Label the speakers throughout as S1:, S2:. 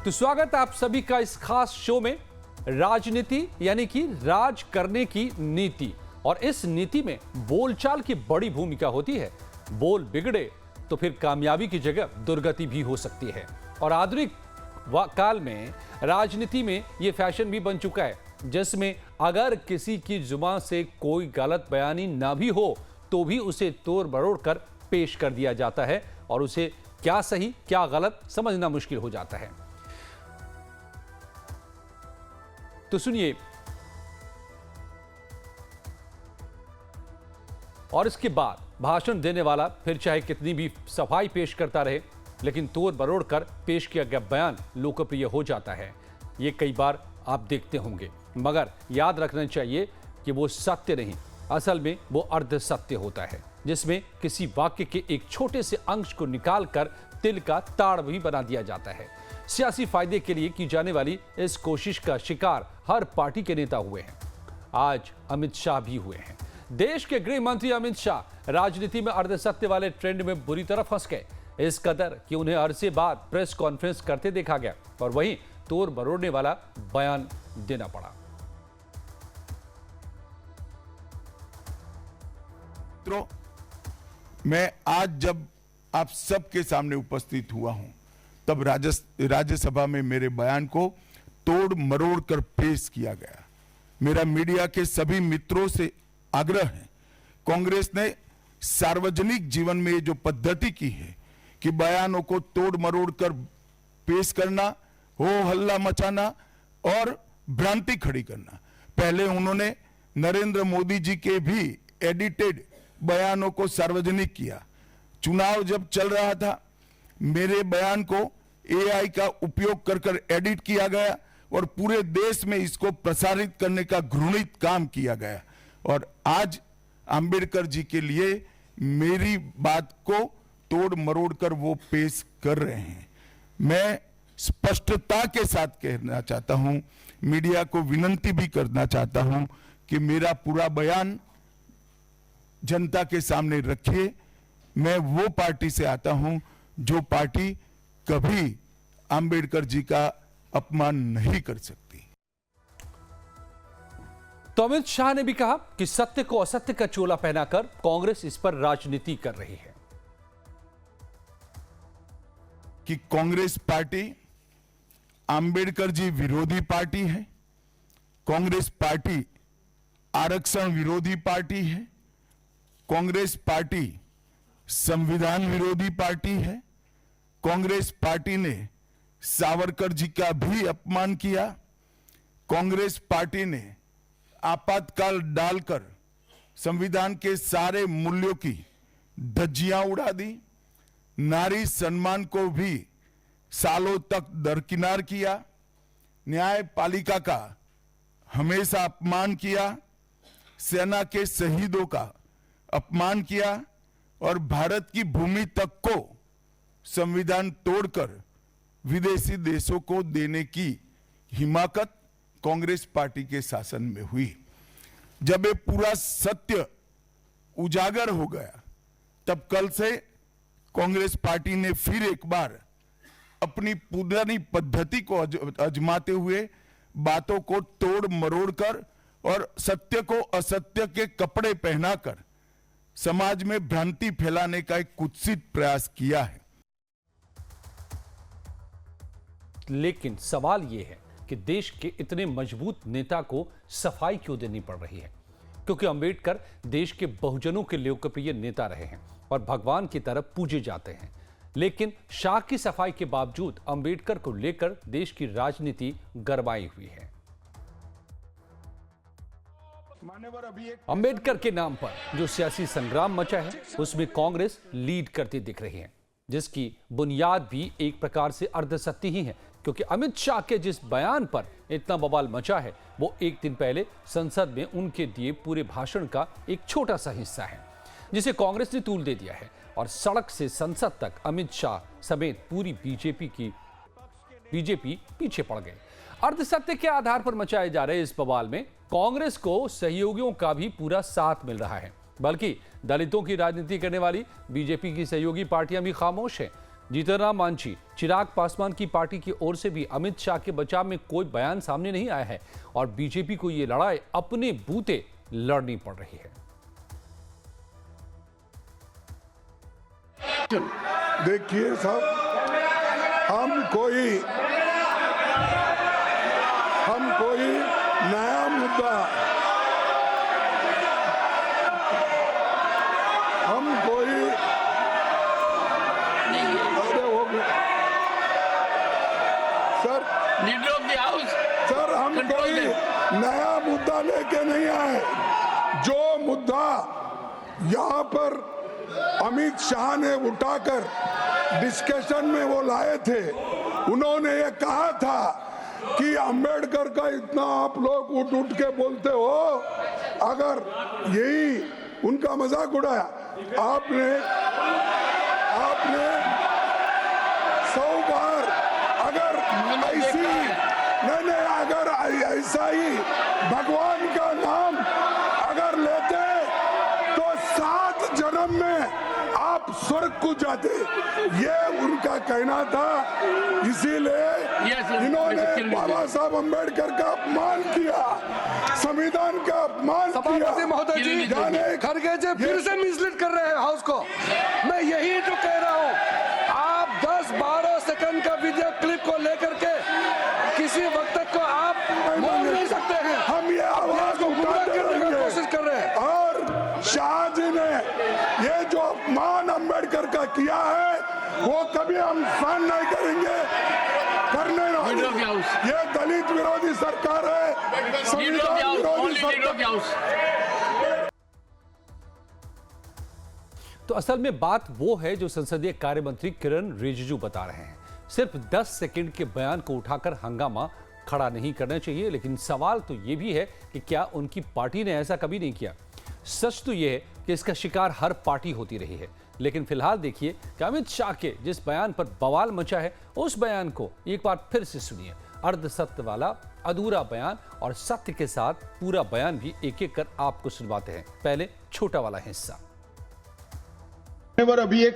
S1: तो स्वागत आप सभी का इस खास शो में। राजनीति यानी कि राज करने की नीति, और इस नीति में बोलचाल की बड़ी भूमिका होती है। बोल बिगड़े तो फिर कामयाबी की जगह दुर्गति भी हो सकती है। और आधुनिक काल में राजनीति में यह फैशन भी बन चुका है, जिसमें अगर किसी की जुबान से कोई गलत बयानी ना भी हो तो भी उसे तोड़ मरोड़ कर पेश कर दिया जाता है और उसे क्या सही क्या गलत समझना मुश्किल हो जाता है। तो सुनिए, और इसके बाद भाषण देने वाला फिर चाहे कितनी भी सफाई पेश करता रहे, लेकिन तोड़ मरोड़ कर पेश किया गया बयान लोकप्रिय हो जाता है। ये कई बार आप देखते होंगे, मगर याद रखना चाहिए कि वो सत्य नहीं, असल में वो अर्ध सत्य होता है, जिसमें किसी वाक्य के एक छोटे से अंश को निकालकर तिल का ताड़ भी बना दिया जाता है। सियासी फायदे के लिए की जाने वाली इस कोशिश का शिकार हर पार्टी के नेता हुए हैं। आज अमित शाह भी हुए हैं। देश के गृह मंत्री अमित शाह राजनीति में अर्ध सत्य वाले ट्रेंड में बुरी तरह फंस गए, इस कदर कि उन्हें अरसे बाद प्रेस कॉन्फ्रेंस करते देखा गया और वहीं तोड़ मरोड़ने वाला बयान देना पड़ा।
S2: तो मैं आज जब आप सबके सामने उपस्थित हुआ हूं, तब राज्यसभा में मेरे बयान को तोड़ मरोड़ कर पेश किया गया। मेरा मीडिया के सभी मित्रों से आग्रह है, कांग्रेस ने सार्वजनिक जीवन में जो पद्धति की है कि बयानों को तोड़ मरोड़ कर पेश करना, हो हल्ला मचाना और भ्रांति खड़ी करना। पहले उन्होंने नरेंद्र मोदी जी के भी एडिटेड बयानों को सार्वजनिक किया। चुनाव जब चल रहा था, मेरे बयान को एआई का उपयोग कर एडिट किया गया और पूरे देश में इसको प्रसारित करने का घृणित काम किया गया। और आज अंबेडकर जी के लिए मेरी बात को तोड़ मरोड़ कर वो पेश कर रहे हैं। मैं स्पष्टता के साथ कहना चाहता हूं, मीडिया को विनती भी करना चाहता हूं कि मेरा पूरा बयान जनता के सामने रखिए। मैं वो पार्टी से आता हूं जो पार्टी कभी अंबेडकर जी का अपमान नहीं कर सकती।
S1: तो अमित शाह ने भी कहा कि सत्य को असत्य का चोला पहनाकर कांग्रेस इस पर राजनीति कर रही है।
S2: कि कांग्रेस पार्टी अंबेडकर जी विरोधी पार्टी है, कांग्रेस पार्टी आरक्षण विरोधी पार्टी है, कांग्रेस पार्टी संविधान विरोधी पार्टी है, कांग्रेस पार्टी ने सावरकर जी का भी अपमान किया, कांग्रेस पार्टी ने आपातकाल डालकर संविधान के सारे मूल्यों की धज्जियां उड़ा दी, नारी सम्मान को भी सालों तक दरकिनार किया, न्यायपालिका का हमेशा अपमान किया, सेना के शहीदों का अपमान किया और भारत की भूमि तक को संविधान तोड़कर विदेशी देशों को देने की हिमाकत कांग्रेस पार्टी के शासन में हुई। जब ये पूरा सत्य उजागर हो गया, तब कल से कांग्रेस पार्टी ने फिर एक बार अपनी पुरानी पद्धति को आजमाते हुए बातों को तोड़ मरोड़ कर और सत्य को असत्य के कपड़े पहनाकर समाज में भ्रांति फैलाने का एक कुत्सित प्रयास किया है।
S1: लेकिन सवाल यह है कि देश के इतने मजबूत नेता को सफाई क्यों देनी पड़ रही है? क्योंकि अंबेडकर देश के बहुजनों के लोकप्रिय नेता रहे हैं और भगवान की तरफ पूजे जाते हैं। लेकिन शाह की सफाई के बावजूद अंबेडकर को लेकर देश की राजनीति गरमाई हुई है। अंबेडकर के नाम पर जो सियासी संग्राम मचा है, उसमें कांग्रेस लीड करती दिख रही है, जिसकी बुनियाद भी एक प्रकार से अर्धसत्य ही है। क्योंकि अमित शाह के जिस बयान पर इतना बवाल मचा है, वो एक दिन पहले संसद में उनके दिए पूरे भाषण का एक छोटा सा हिस्सा है, जिसे कांग्रेस ने तूल दे दिया है और सड़क से संसद तक अमित शाह समेत पूरी बीजेपी पीछे पड़ गए। अर्धसत्य के आधार पर मचाए जा रहे इस बवाल में कांग्रेस को सहयोगियों का भी पूरा साथ मिल रहा है, बल्कि दलितों की राजनीति करने वाली बीजेपी की सहयोगी पार्टियां भी खामोश हैं। जीतनराम मांझी, चिराग पासवान की पार्टी की ओर से भी अमित शाह के बचाव में कोई बयान सामने नहीं आया है और बीजेपी को ये लड़ाई अपने बूते लड़नी पड़ रही है।
S3: देखिए साहब, हम कोई नया मुद्दा, सर हम कोई नया मुद्दा लेके नहीं आए। जो मुद्दा यहाँ पर अमित शाह ने उठाकर डिस्कशन में वो लाए थे, उन्होंने ये कहा था कि अंबेडकर का इतना आप लोग उठ के बोलते हो, अगर यही उनका मजाक उड़ाया आपने 100 बार, अगर ऐसी नहीं अगर ऐसा ही भगवान का नाम अगर लेते तो 7 जन्म में आप स्वर्ग को जाते, ये उनका कहना था। इसीलिए इन्होंने बाबा साहब अंबेडकर का अपमान किया, संविधान का अपमान किया।
S4: महोदय जी, खड़गे जी फिर से मिसलीड कर रहे हैं हाउस को। मैं यही तो कह रहा हूँ, आप 10-12 सेकंड का वीडियो क्लिप को लेकर के किसी वक्त को आप बोल नहीं सकते हैं।
S3: हम ये आवाज को
S4: करने की कोशिश कर रहे हैं।
S3: और शाह जी ने ये जो अपमान अंबेडकर का किया है, वो कभी हम सहन नहीं करेंगे, करने नहीं। ये दलित विरोधी सरकार है, संविधान विरोधी सरकार।
S1: तो असल में बात वो है जो संसदीय कार्य मंत्री किरण रिजिजू बता रहे हैं। सिर्फ 10 सेकंड के बयान को उठाकर हंगामा खड़ा नहीं करना चाहिए, लेकिन सवाल तो ये भी है कि क्या उनकी पार्टी ने ऐसा कभी नहीं किया। सच तो यह है कि इसका शिकार हर पार्टी होती रही है, लेकिन फिलहाल देखिए कि अमित शाह के जिस बयान पर बवाल मचा है, उस बयान को एक बार फिर से सुनिए। अर्ध सत्य वाला अधूरा बयान और सत्य के साथ पूरा बयान भी एक एक कर आपको सुनवाते हैं। पहले छोटा वाला हिस्सा।
S5: अभी एक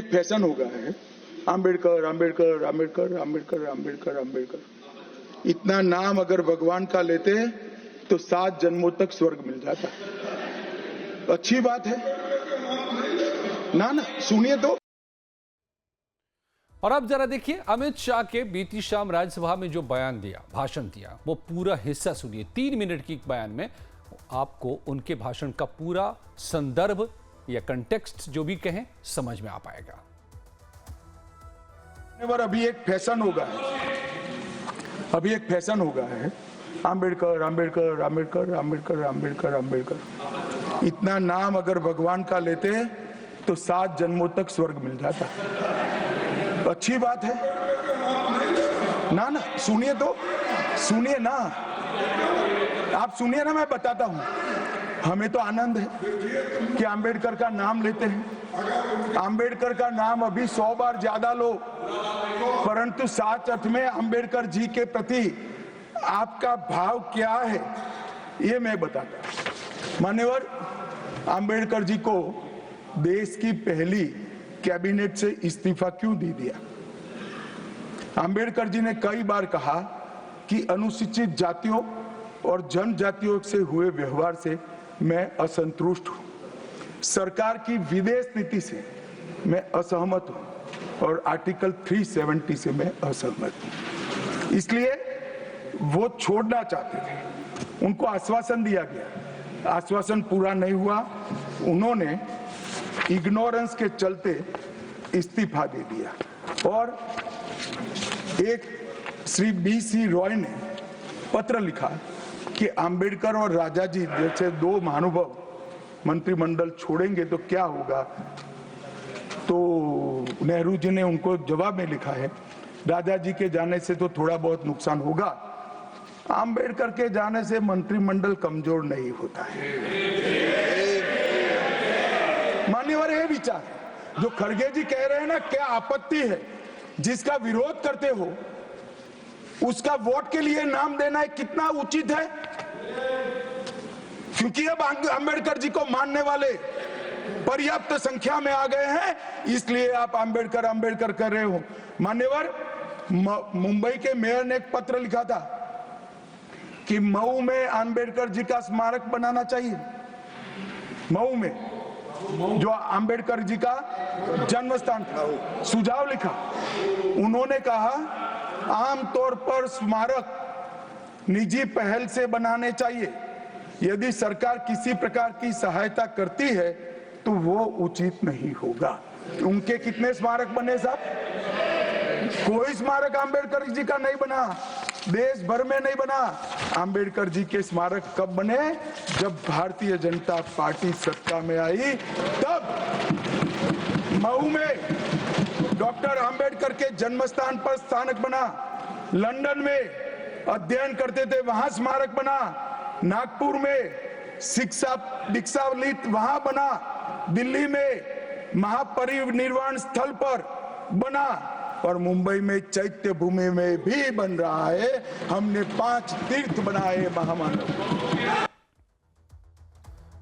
S5: फैशन होगा है अंबेडकर अंबेडकर अंबेडकर अंबेडकर अंबेडकर अंबेडकर। इतना नाम अगर भगवान का लेते तो 7 जन्मों तक स्वर्ग मिल जाता। अच्छी बात है ना, सुनिए तो।
S1: और अब जरा देखिए अमित शाह के बीती शाम राज्यसभा में जो बयान दिया, भाषण दिया, वो पूरा हिस्सा सुनिए। 3 मिनट की बयान में आपको उनके भाषण का पूरा संदर्भ या कंटेक्स्ट जो भी कहें समझ में आ पाएगा।
S5: अभी एक फैशन होगा है अंबेडकर अंबेडकर अंबेडकर अंबेडकर अंबेडकर अंबेडकर। इतना नाम अगर भगवान का लेते तो 7 जन्मों तक स्वर्ग मिल जाता। अच्छी बात है ना, सुनिए तो, सुनिए ना, आप सुनिए ना, मैं बताता हूं। हमें तो आनंद है कि अंबेडकर का नाम लेते हैं। अंबेडकर का नाम अभी 100 बार ज्यादा लो, परंतु साच अर्थ में अंबेडकर जी के प्रति आपका भाव क्या है, ये मैं बताता हूं। मान्यवर, अंबेडकर जी को देश की पहली कैबिनेट से इस्तीफा क्यों दे दिया? अंबेडकर जी ने कई बार कहा कि अनुसूचित जातियों और जनजातियों से हुए व्यवहार से मैं असंतुष्ट हूं। सरकार की विदेश नीति से मैं असहमत हूं और आर्टिकल 370 से मैं असहमत हूं। इसलिए वो छोड़ना चाहते थे। उनको आश्वासन दिया गया, आश्वासन पूरा नहीं हुआ। उन्होंने इग्नोरेंस के चलते इस्तीफा दे दिया। और एक श्री BC रॉय ने पत्र लिखा कि अंबेडकर और राजा जी जैसे 2 महानुभाव मंत्रिमंडल छोड़ेंगे तो क्या होगा। तो नेहरू जी ने उनको जवाब में लिखा है, राजा जी के जाने से तो थोड़ा बहुत नुकसान होगा, अंबेडकर के जाने से मंत्रिमंडल कमजोर नहीं होता है। मान्यवर, ये विचार जो खड़गे जी कह रहे हैं ना, क्या आपत्ति है? जिसका विरोध करते हो उसका वोट के लिए नाम देना कितना उचित है? क्योंकि अब अंबेडकर जी को मानने वाले पर्याप्त संख्या में आ गए हैं, इसलिए आप अंबेडकर अंबेडकर कर रहे हो। मान्यवर, मुंबई के मेयर ने एक पत्र लिखा था कि मऊ में अंबेडकर जी का स्मारक बनाना चाहिए। मऊ में जो अंबेडकर जी का जन्म स्थान था, सुझाव लिखा। उन्होंने कहा आमतौर पर स्मारक निजी पहल से बनाने चाहिए। यदि सरकार किसी प्रकार की सहायता करती है तो वो उचित नहीं होगा। उनके कितने स्मारक बने साहब? कोई स्मारक अंबेडकर जी का नहीं बना, देश भर में नहीं बना। अंबेडकर जी के स्मारक कब बने? जब भारतीय जनता पार्टी सत्ता में आई, तब मऊ में डॉक्टर अंबेडकर के जन्म स्थान पर स्थानक बना। लंदन में अध्ययन करते थे, वहां स्मारक बना। नागपुर में शिक्षा दीक्षावलित वहां बना। दिल्ली में महापरिनिर्वाण स्थल पर बना, और मुंबई में चैत्य भूमि में भी बन रहा है। हमने 5 तीर्थ बनाए महामानव।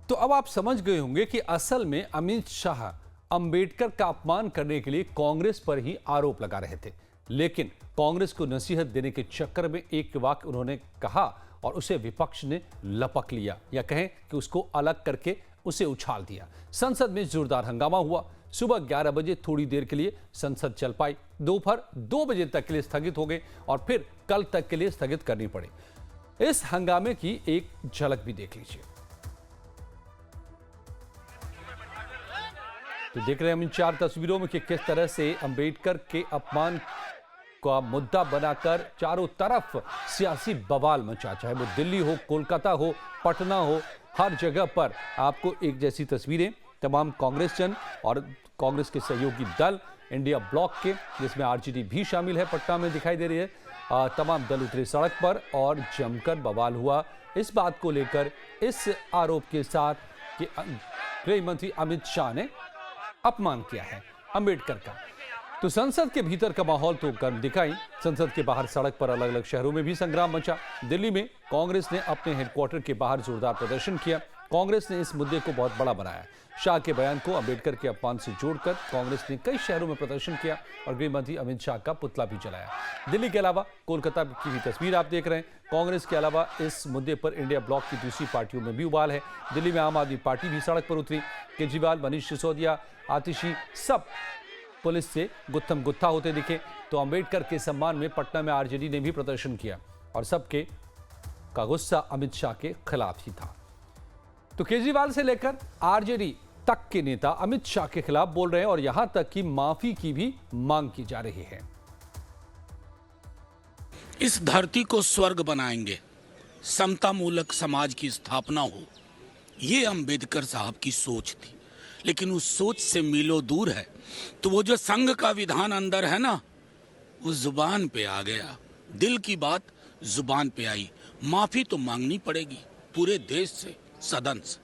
S1: तो अब आप समझ गए होंगे कि असल में अमित शाह अंबेडकर का अपमान करने के लिए कांग्रेस पर ही आरोप लगा रहे थे, लेकिन कांग्रेस को नसीहत देने के चक्कर में एक वाक्य उन्होंने कहा और उसे विपक्ष ने लपक लिया, या कहें कि उसको अलग करके उसे उछाल दिया। संसद में जोरदार हंगामा हुआ। सुबह 11 बजे थोड़ी देर के लिए संसद चल पाई, दोपहर 2 बजे तक के लिए स्थगित हो गई और फिर कल तक के लिए स्थगित करनी पड़ी। इस हंगामे की एक झलक भी देख लीजिए। तो देख रहे हैं हम इन 4 तस्वीरों में कि किस तरह से अंबेडकर के अपमान का मुद्दा बनाकर चारों तरफ सियासी बवाल मचा, चाहे वो दिल्ली हो, कोलकाता हो, पटना हो, हर जगह पर आपको एक जैसी तस्वीरें तमाम कांग्रेस जन और कांग्रेस के सहयोगी दल, इंडिया ब्लॉक के, जिसमें आरजेडी भी शामिल है, पटना में दिखाई दे रही है। तमाम दल उतरे सड़क पर और जमकर बवाल हुआ इस बात को लेकर, इस आरोप के साथ कि गृह मंत्री अमित शाह ने अपमान किया है अंबेडकर का। तो संसद के भीतर का माहौल तो गर्म दिखाई, संसद के बाहर सड़क पर अलग अलग शहरों में भी संग्राम मचा। दिल्ली में कांग्रेस ने अपने हेडक्वार्टर के बाहर जोरदार प्रदर्शन किया। कांग्रेस ने इस मुद्दे को बहुत बड़ा बनाया। शाह के बयान को अंबेडकर के अपमान से जोड़कर कांग्रेस ने कई शहरों में प्रदर्शन किया और गृह मंत्री अमित शाह का पुतला भी जलाया। दिल्ली के अलावा कोलकाता की भी तस्वीर आप देख रहे हैं। कांग्रेस के अलावा इस मुद्दे पर इंडिया ब्लॉक की दूसरी पार्टियों में भी उबाल है। दिल्ली में आम आदमी पार्टी भी सड़क पर उतरी। केजरीवाल, मनीष सिसोदिया, आतिशी सब पुलिस से गुत्थम गुत्था होते दिखे। तो अंबेडकर के सम्मान में पटना में आरजेडी ने भी प्रदर्शन किया और सबके का गुस्सा अमित शाह के खिलाफ ही था। तो केजरीवाल से लेकर आरजेडी तक के नेता अमित शाह के खिलाफ बोल रहे हैं और यहां तक कि माफी की भी मांग की जा रही है।
S6: इस धरती को स्वर्ग बनाएंगे, समतामूलक समाज की स्थापना हो, ये अंबेडकर साहब की सोच थी। लेकिन उस सोच से मीलों दूर है। तो वो जो संघ का विधान अंदर है ना, वो जुबान पे आ गया। दिल की बात जुबान पे आई। माफी तो मांगनी पड़ेगी पूरे देश से, सदन से।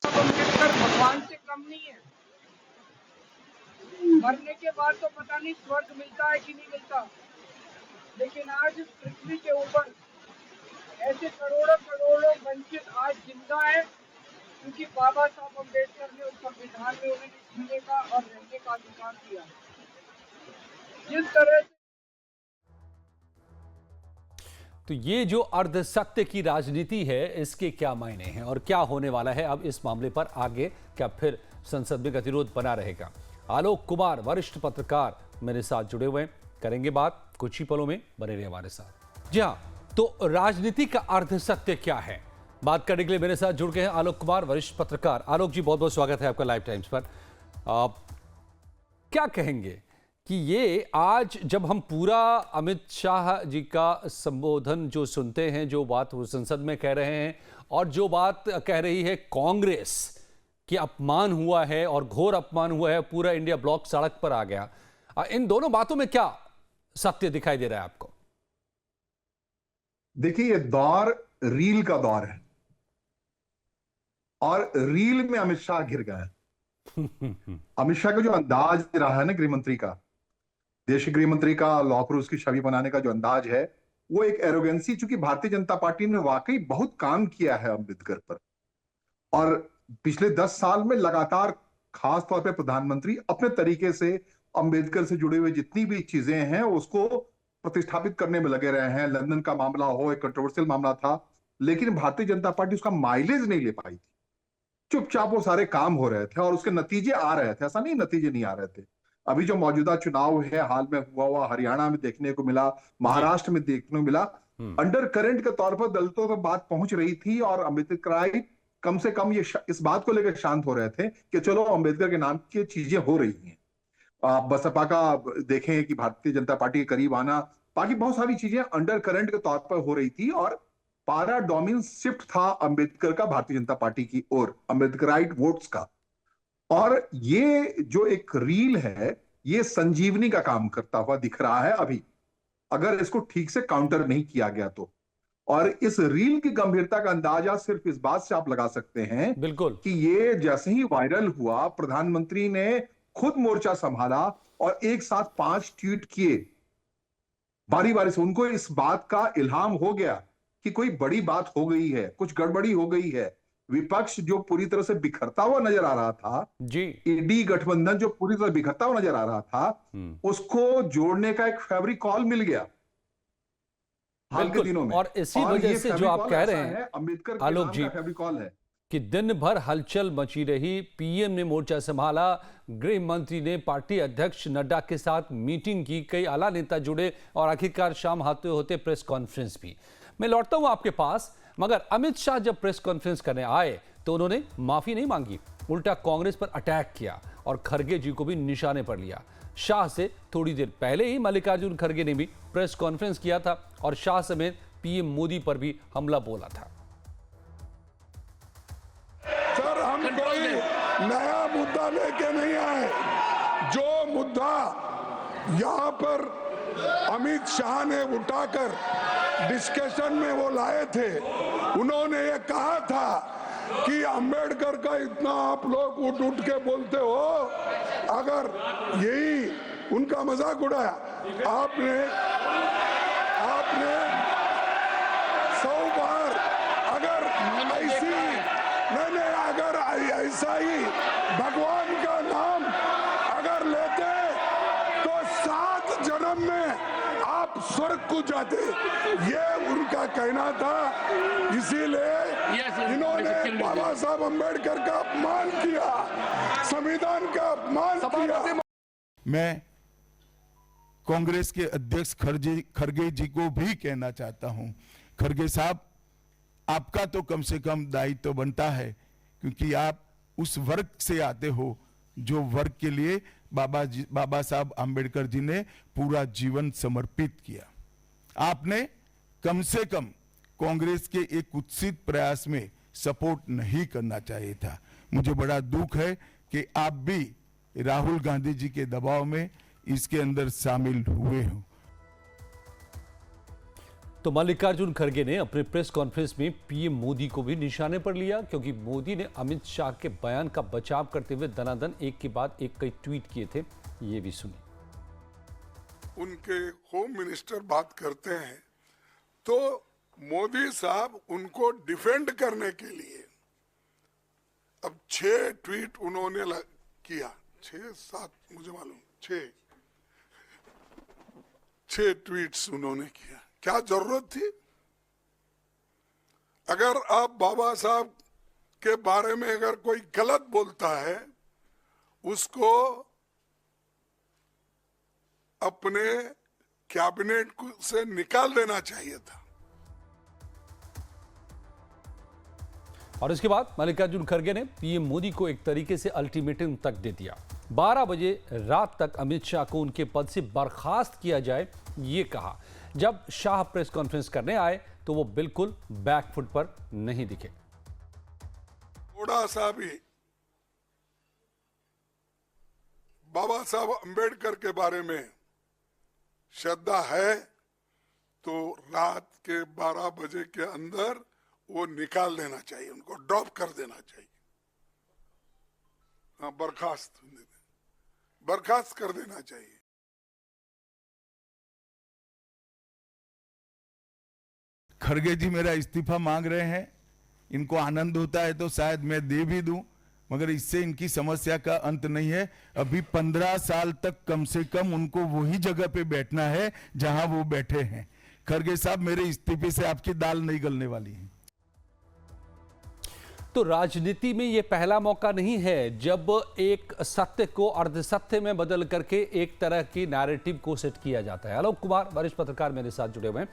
S7: अंबेडकर भगवान से कम नहीं है। मरने के बाद तो पता नहीं स्वर्ग मिलता है कि नहीं मिलता, लेकिन आज इस पृथ्वी के ऊपर ऐसे करोड़ों करोड़ों वंचित आज जिंदा है, क्योंकि बाबा साहब अम्बेडकर ने उस संविधान में उन्हें जीने का और रहने का अधिकार दिया। जिस तरह से
S1: तो ये जो अर्धसत्य की राजनीति है, इसके क्या मायने हैं और क्या होने वाला है अब इस मामले पर आगे? क्या फिर संसद में गतिरोध बना रहेगा? आलोक कुमार, वरिष्ठ पत्रकार, मेरे साथ जुड़े हुए हैं, करेंगे बात कुछ ही पलों में। बने रहिए हमारे साथ। जी हाँ, तो राजनीति का अर्धसत्य क्या है, बात करने के लिए मेरे साथ जुड़ गए हैं आलोक कुमार, वरिष्ठ पत्रकार। आलोक जी, बहुत बहुत स्वागत है आपका लाइव टाइम्स पर। क्या कहेंगे कि ये आज जब हम पूरा अमित शाह जी का संबोधन जो सुनते हैं, जो बात वो संसद में कह रहे हैं और जो बात कह रही है कांग्रेस कि अपमान हुआ है और घोर अपमान हुआ है, पूरा इंडिया ब्लॉक सड़क पर आ गया, इन दोनों बातों में क्या सत्य दिखाई दे रहा है आपको?
S8: देखिए, ये दौर रील का दौर है और रील में अमित शाह घिर गया है। अमित शाह का जो अंदाज रहा है ना गृह मंत्री का, देश के गृह मंत्री का लॉकर उसकी छवि बनाने का जो अंदाज है, वो एक एरोगेंसी, चूंकि भारतीय जनता पार्टी ने वाकई बहुत काम किया है अंबेडकर पर, और पिछले 10 साल में लगातार खास तौर पे प्रधानमंत्री अपने तरीके से अंबेडकर से जुड़े हुए जितनी भी चीजें हैं उसको प्रतिष्ठापित करने में लगे रहे हैं। लंदन का मामला हो, एक कंट्रोवर्शियल मामला था, लेकिन भारतीय जनता पार्टी उसका माइलेज नहीं ले पाई थी। चुपचाप वो सारे काम हो रहे थे और उसके नतीजे आ रहे थे, ऐसा नहीं नतीजे नहीं आ रहे थे। अभी जो मौजूदा चुनाव है, हाल में हुआ हरियाणा में देखने को मिला, महाराष्ट्र में देखने को मिला, अंडर करंट के तौर पर दलितों तक बात पहुंच रही थी और अम्बेडकर कम से कम ये इस बात को लेकर शांत हो रहे थे कि चलो अम्बेडकर के नाम की चीजें हो रही हैं। आप बसपा का देखें कि भारतीय जनता पार्टी के करीब आना, बाकी बहुत सारी चीजें अंडर करंट के तौर पर हो रही थी और पारा डोमिन शिफ्ट था अंबेडकर का भारतीय जनता पार्टी की ओर, अम्बेडकराइट वोट्स का। और ये जो एक रील है, ये संजीवनी का काम करता हुआ दिख रहा है अभी, अगर इसको ठीक से काउंटर नहीं किया गया तो। और इस रील की गंभीरता का अंदाजा सिर्फ इस बात से आप लगा सकते हैं
S1: बिल्कुल
S8: कि ये जैसे ही वायरल हुआ, प्रधानमंत्री ने खुद मोर्चा संभाला और एक साथ 5 ट्वीट किए बारी बारी से। उनको इस बात का इल्हाम हो गया कि कोई बड़ी बात हो गई है, कुछ गड़बड़ी हो गई है। विपक्ष जो पूरी तरह से बिखरता हुआ नजर आ रहा था,
S1: जी,
S8: ईडी गठबंधन जो पूरी तरह बिखरता हुआ नजर आ रहा था, उसको जोड़ने का एक फैब्रिक कॉल मिल गया हाल के दिनों में।
S1: और इसी वजह से जो आप कह रहे हैं
S8: अंबेडकर
S1: आलोक जी
S8: फैब्रिक कॉल है
S1: कि दिन भर हलचल मची रही, पीएम ने मोर्चा संभाला, गृह मंत्री ने पार्टी अध्यक्ष नड्डा के साथ मीटिंग की, कई आला नेता जुड़े और आखिरकार शाम होते होते प्रेस कॉन्फ्रेंस भी। मैं लौटता हूं आपके पास, मगर अमित शाह जब प्रेस कॉन्फ्रेंस करने आए तो उन्होंने माफी नहीं मांगी, उल्टा कांग्रेस पर अटैक किया और खड़गे जी को भी निशाने पर लिया। शाह से थोड़ी देर पहले ही मल्लिकार्जुन खड़गे ने भी प्रेस कॉन्फ्रेंस किया था और शाह समेत पीएम मोदी पर भी हमला बोला था।
S3: सर, हम कोई नया मुद्दा लेके नहीं आए। जो मुद्दा यहाँ पर अमित शाह ने उठाकर डिस्कशन में वो लाए थे, उन्होंने ये कहा था कि अंबेडकर का इतना आप लोग उठ उठ के बोलते हो, अगर यही उनका मजाक उड़ाया आपने 100 बार, अगर ऐसी नहीं, अगर ऐसा ही भगवान का नाम अगर लेते तो 7 जन्म में आप स्वर्ग को जाते, ये उनका कहना था। इसीलिए इन्होंने बाबा साहब अंबेडकर का अपमान किया, संविधान का अपमान किया।
S2: मैं कांग्रेस के अध्यक्ष खड़गे जी को भी कहना चाहता हूं, खड़गे साहब, आपका तो कम से कम दायित्व तो बनता है, क्योंकि आप उस वर्ग से आते हो जो वर्ग के लिए बाबा साहब आम्बेडकर जी ने पूरा जीवन समर्पित किया। आपने कम से कम कांग्रेस के एक कुत्सित प्रयास में सपोर्ट नहीं करना चाहिए था। मुझे बड़ा दुख है कि आप भी राहुल गांधी जी के दबाव में इसके अंदर शामिल हुए हो।
S1: तो मल्लिकार्जुन खड़गे ने अपने प्रेस कॉन्फ्रेंस में पीएम मोदी को भी निशाने पर लिया, क्योंकि मोदी ने अमित शाह के बयान का बचाव करते हुए दनादन एक के बाद एक कई ट्वीट किए थे। ये भी सुनिए।
S3: उनके होम मिनिस्टर बात करते हैं तो मोदी साहब उनको डिफेंड करने के लिए अब 6 ट्वीट उन्होंने किया, 6-7 मुझे मालूम, 6 ट्वीट्स उन्होंने किया। क्या जरूरत थी? अगर आप बाबा साहब के बारे में अगर कोई गलत बोलता है, उसको अपने कैबिनेट से निकाल देना चाहिए था।
S1: और इसके बाद मल्लिकार्जुन खड़गे ने पीएम मोदी को एक तरीके से अल्टीमेटम तक दे दिया। 12 बजे रात तक अमित शाह को उनके पद से बर्खास्त किया जाए, ये कहा। जब शाह प्रेस कॉन्फ्रेंस करने आए तो वो बिल्कुल बैकफुट पर नहीं दिखे।
S3: थोड़ा सा भी बाबा साहब अंबेडकर के बारे में श्रद्धा है तो रात के 12 बजे के अंदर वो निकाल देना चाहिए, उनको ड्रॉप कर देना चाहिए। हाँ, बर्खास्त कर देना चाहिए।
S2: खड़गे जी मेरा इस्तीफा मांग रहे हैं, इनको आनंद होता है तो शायद मैं दे भी दूं, मगर इससे इनकी समस्या का अंत नहीं है। अभी 15 साल तक कम से कम उनको वही जगह पे बैठना है जहां वो बैठे हैं। खरगे साहब, मेरे इस्तीफे से आपकी दाल नहीं गलने वाली है।
S1: तो राजनीति में यह पहला मौका नहीं है जब एक सत्य को अर्धसत्य में बदल करके एक तरह की नैरेटिव को सेट किया जाता है। आलोक कुमार वरिष्ठ पत्रकार मेरे साथ जुड़े हुए हैं।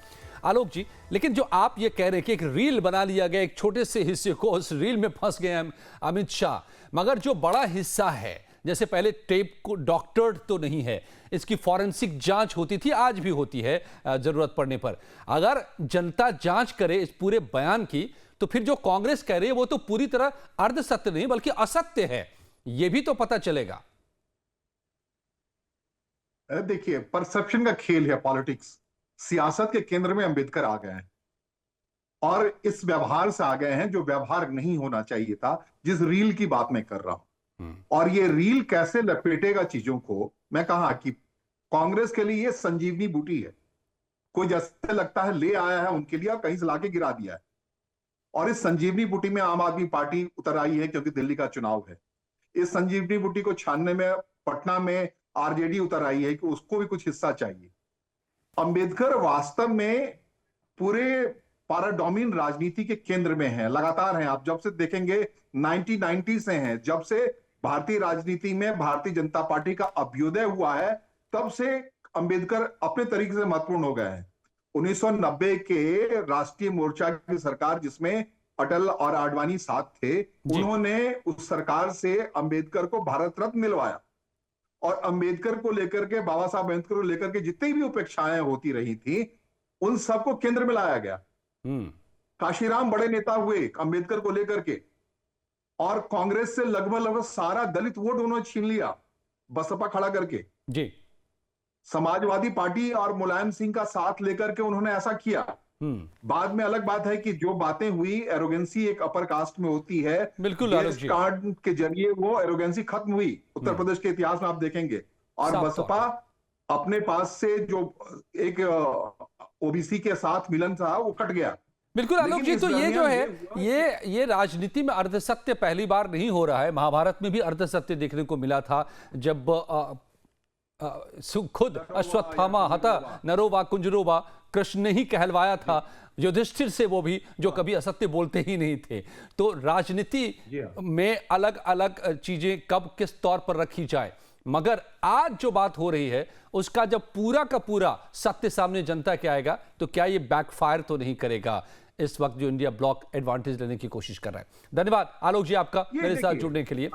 S1: आलोक जी, लेकिन जो आप ये कह रहे हैं कि एक रील बना लिया गया, एक छोटे से हिस्से को उस रील में फंस गए हैं अमित शाह, मगर जो बड़ा हिस्सा है, जैसे पहले टेप को डॉक्टर्ड तो नहीं है, इसकी फॉरेंसिक जांच होती थी, आज भी होती है जरूरत पड़ने पर। अगर जनता जांच करे इस पूरे बयान की, तो फिर जो कांग्रेस कह रही है वो तो पूरी तरह अर्धसत्य नहीं बल्कि असत्य है, यह भी तो पता चलेगा।
S8: देखिए, परसेप्शन का खेल है पॉलिटिक्स। सियासत के केंद्र में अंबेडकर आ गए हैं और इस व्यवहार से आ गए हैं जो व्यवहार नहीं होना चाहिए था, जिस रील की बात मैं कर रहा हूं। और ये रील कैसे लपेटेगा चीजों को, मैं कहा कि कांग्रेस के लिए ये संजीवनी बूटी है। कोई जैसे लगता है ले आया है उनके लिए और कहीं से लाके गिरा दिया है। और इस संजीवनी बूटी में आम आदमी पार्टी उतर आई है क्योंकि दिल्ली का चुनाव है। इस संजीवनी बूटी को छानने में पटना में आरजेडी उतर आई है कि उसको भी कुछ हिस्सा चाहिए। अंबेडकर वास्तव में पूरे पाराडोमिन राजनीति के केंद्र में है, लगातार हैं। आप जब से देखेंगे 1990 से हैं, जब से भारतीय राजनीति में भारतीय जनता पार्टी का अभ्युदय हुआ है, तब से अंबेडकर अपने तरीके से महत्वपूर्ण हो गए हैं। 1990 के राष्ट्रीय मोर्चा की सरकार जिसमें अटल और आडवाणी साथ थे, उन्होंने उस सरकार से अंबेडकर को भारत रत्न मिलवाया और अंबेडकर को लेकर के, बाबा साहब अंबेडकर को लेकर के जितनी भी उपेक्षाएं होती रही थी, उन सबको केंद्र में लाया गया। काशीराम बड़े नेता हुए अंबेडकर को लेकर के, और कांग्रेस से लगभग सारा दलित वोट उन्होंने छीन लिया बसपा खड़ा करके
S1: जी।
S8: समाजवादी पार्टी और मुलायम सिंह का साथ लेकर के उन्होंने ऐसा किया। बाद में अलग बात है कि जो बातें हुई, एरोगेंसी एक अपर कास्ट में होती है,
S1: बिल्कुल
S8: कार्ड के जरिए वो एरोगेंसी खत्म हुई। उत्तर प्रदेश के इतिहास में आप देखेंगे। और बसपा अपने पास से जो एक ओबीसी के साथ मिलन था वो कट गया।
S1: बिल्कुल आलोक जी, तो ये जो है ये राजनीति में अर्धसत्य पहली बार नहीं हो रहा है। महाभारत में भी अर्धसत्य देखने को मिला था, जब खुद अश्वत्थामा हता नरो वा कुंजरो वा, कृष्ण ने ही कहलवाया था युधिष्ठिर से, वो भी जो कभी असत्य बोलते ही नहीं थे। तो राजनीति में अलग अलग चीजें कब किस तौर पर रखी जाए, मगर आज जो बात हो रही है उसका जब पूरा का पूरा सत्य सामने जनता के आएगा, तो क्या ये बैकफायर तो नहीं करेगा इस वक्त जो इंडिया ब्लॉक एडवांटेज लेने की कोशिश कर रहा है। धन्यवाद आलोक जी आपका मेरे साथ जुड़ने के लिए।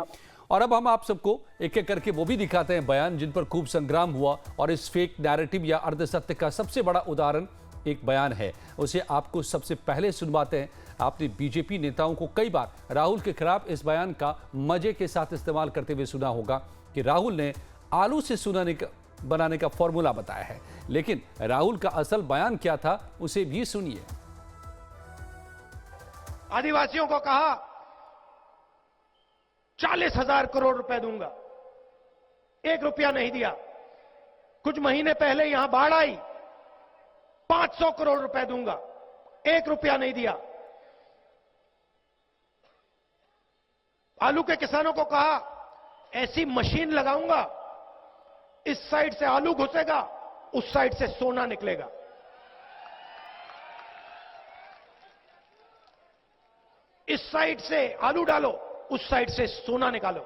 S1: और अब हम आप सबको एक एक करके वो भी दिखाते हैं बयान जिन पर खूब संग्राम हुआ, और इस फेक नैरेटिव या अर्धसत्य का सबसे बड़ा उदाहरण एक बयान है, उसे आपको सबसे पहले सुनवाते हैं। आपने बीजेपी नेताओं को कई बार राहुल के खिलाफ इस बयान का मजे के साथ इस्तेमाल करते हुए सुना होगा कि राहुल ने आलू से सोना बनाने का फॉर्मूला बताया है, लेकिन राहुल का असल बयान क्या था उसे भी सुनिए।
S9: आदिवासियों को कहा 40,000 करोड़ रुपए दूंगा, 1 रुपया नहीं दिया। कुछ महीने पहले यहां बाढ़ आई, 500 करोड़ रुपए दूंगा, 1 रुपया नहीं दिया। आलू के किसानों को कहा ऐसी मशीन लगाऊंगा, इस साइड से आलू घुसेगा, उस साइड से सोना निकलेगा। इस साइड से आलू डालो, उस साइड से सोना निकालो,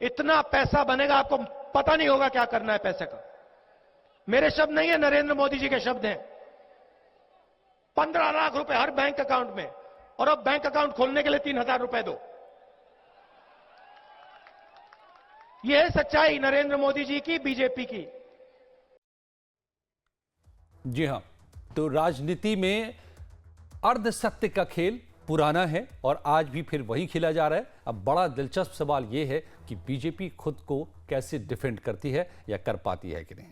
S9: इतना पैसा बनेगा, आपको पता नहीं होगा क्या करना है पैसे का। मेरे शब्द नहीं है, नरेंद्र मोदी जी के शब्द हैं। 15 लाख रुपए हर बैंक अकाउंट में, और अब बैंक अकाउंट खोलने के लिए 3,000 रुपए दो। यह है सच्चाई नरेंद्र मोदी जी की, बीजेपी की।
S1: जी हां, तो राजनीति में अर्धसत्य का खेल पुराना है और आज भी फिर वही खेला जा रहा है। अब बड़ा दिलचस्प सवाल यह है कि बीजेपी खुद को कैसे डिफेंड करती है या कर पाती है कि नहीं।